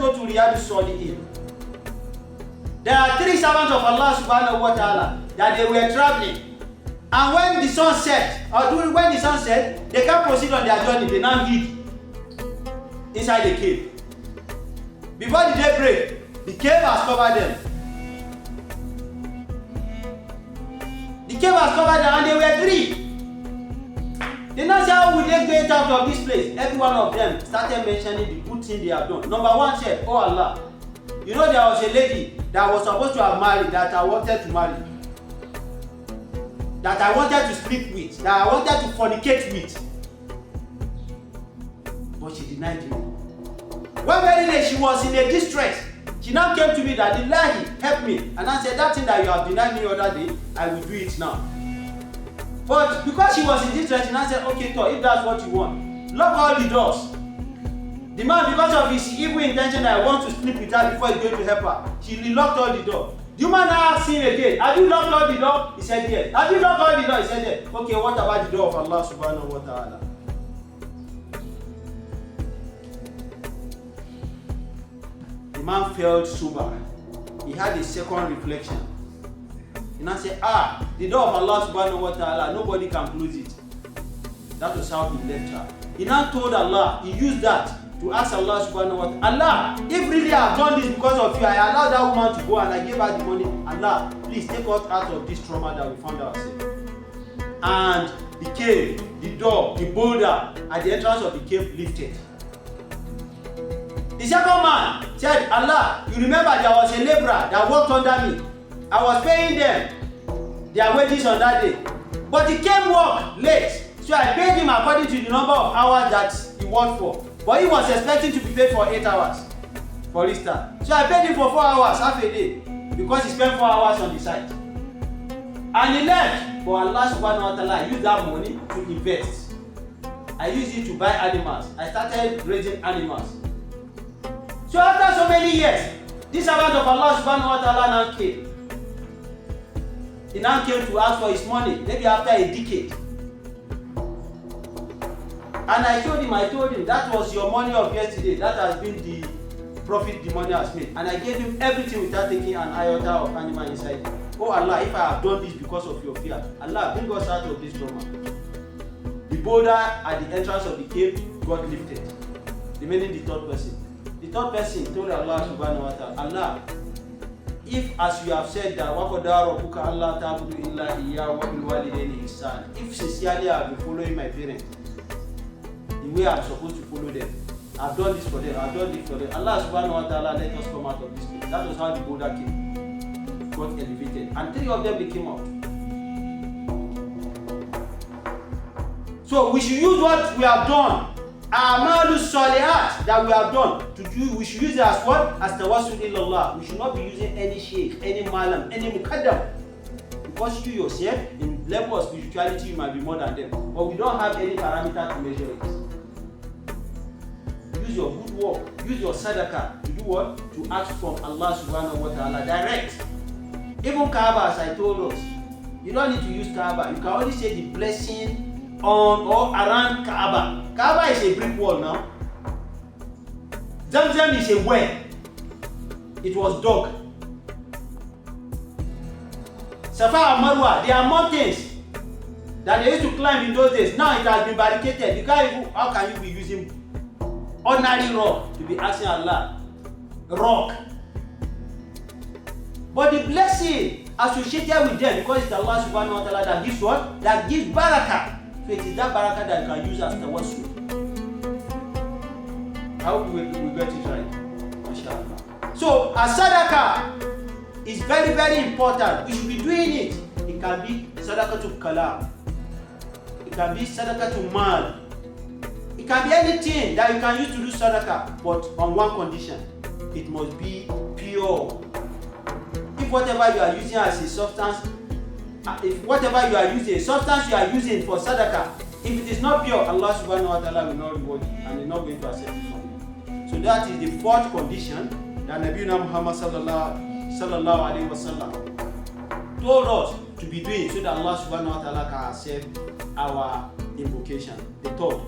go to Riyadh Salihin. There are 3 servants of Allah subhanahu wa ta'ala that they were traveling. And when the sun set, when the sun set, they can't proceed on their journey. They now hid inside the cave. Before the day break, the cave has covered them. The cave has covered them, and they were 3. They now say, how will they get out of this place? Every one of them started mentioning the good thing they have done. Number 1 said, oh Allah, you know there was a lady that was supposed to have married, that I wanted to marry, that I wanted to sleep with, that I wanted to fornicate with. But she denied me. One very day she was in a distress. She now came to me that, Ilahi, help me. And I said, that thing that you have denied me the other day, I will do it now. But because she was in distress, she now said, okay, Thor, if that's what you want, lock all the doors. The man, because of his evil intention that I want to sleep with her before he's going to help her, she locked all the doors. The man now asked him again, have you locked all the door? He said yes. Have you locked all the door? He said yes. Okay, what about the door of Allah subhanahu wa ta'ala? The man felt sober. He had a second reflection. He now said, the door of Allah subhanahu wa ta'ala, nobody can close it. That was how he left her. He now told Allah, he used that to ask Allah subhanahu wa ta'ala, Allah, if really I have done this because of you, I allowed that woman to go and I gave her the money. Allah, please take us out of this trauma that we found ourselves. And the cave, the door, the boulder at the entrance of the cave lifted. The second man said, Allah, you remember there was a laborer that worked under me. I was paying them their wages on that day. But he came work late. So I paid him according to the number of hours that he worked for. But he was expecting to be paid for 8 hours, for instance. So I paid him for 4 hours, half a day, because he spent 4 hours on the site. And he left. But Allah subhanahu wa ta'ala, I used that money to invest. I used it to buy animals. I started raising animals. So after so many years, this servant of Allah subhanahu wa ta'ala now came. He now came to ask for his money, maybe after a decade. And I told him, that was your money of yesterday. That has been the profit the money has made. And I gave him everything without taking an iota of animal inside. Oh Allah, if I have done this because of your fear, Allah, bring us out of this trauma. The boulder at the entrance of the cave got lifted, remaining the third person. The third person told Allah subhanahu wa ta'ala, Allah, if as you have said that if sincerely I have been following my parents the way I'm supposed to follow them, I've done this for them, I've done this for them, Allah subhanahu wa ta'ala let us come out of this place. That was how the boulder came, got elevated, and 3 of them they came out. So we should use what we have done, A'malu Salihat that we have done, to do. We should use it as what? As tawassul ilallah. We should not be using any sheikh, any malam, any mukaddam. Because you yourself, in level of spirituality, you might be more than them. But we don't have any parameter to measure it. Use your good work, use your sadaqah to do what? To ask from Allah subhanahu wa ta'ala direct. Even Kaaba, as I told us, you don't need to use Kaaba. You can only say the blessing on or around Kaaba. Kaaba is a brick wall now. Zamzam is a well. It was dug. Safa and Marwa, they are mountains that they used to climb in those days. Now it has been barricaded. You can't even, how can you be using ordinary rock to be asking Allah? Rock. But the blessing associated with them, because it's Allah subhanahu wa ta'ala that gives what? That gives barakah. So it is that barakah that you can use as tawassul. How do we get it right? MashaAllah. So a sadaqah is very, very important. We should be doing it. It can be sadaqah to kalam. It can be sadaqah to mal. It can be anything that you can use to do sadaqah, but on one condition. It must be pure. If whatever you are using as a substance, if whatever you are using, a substance you are using for sadaqah, if it is not pure, Allah subhanahu wa ta'ala will not reward you and is not going to accept it from you. So that is the 4th condition that Nabiuna Muhammad sallallahu alaihi wasallam told us to be doing so that Allah subhanahu wa ta'ala can accept our invocation. The 3rd.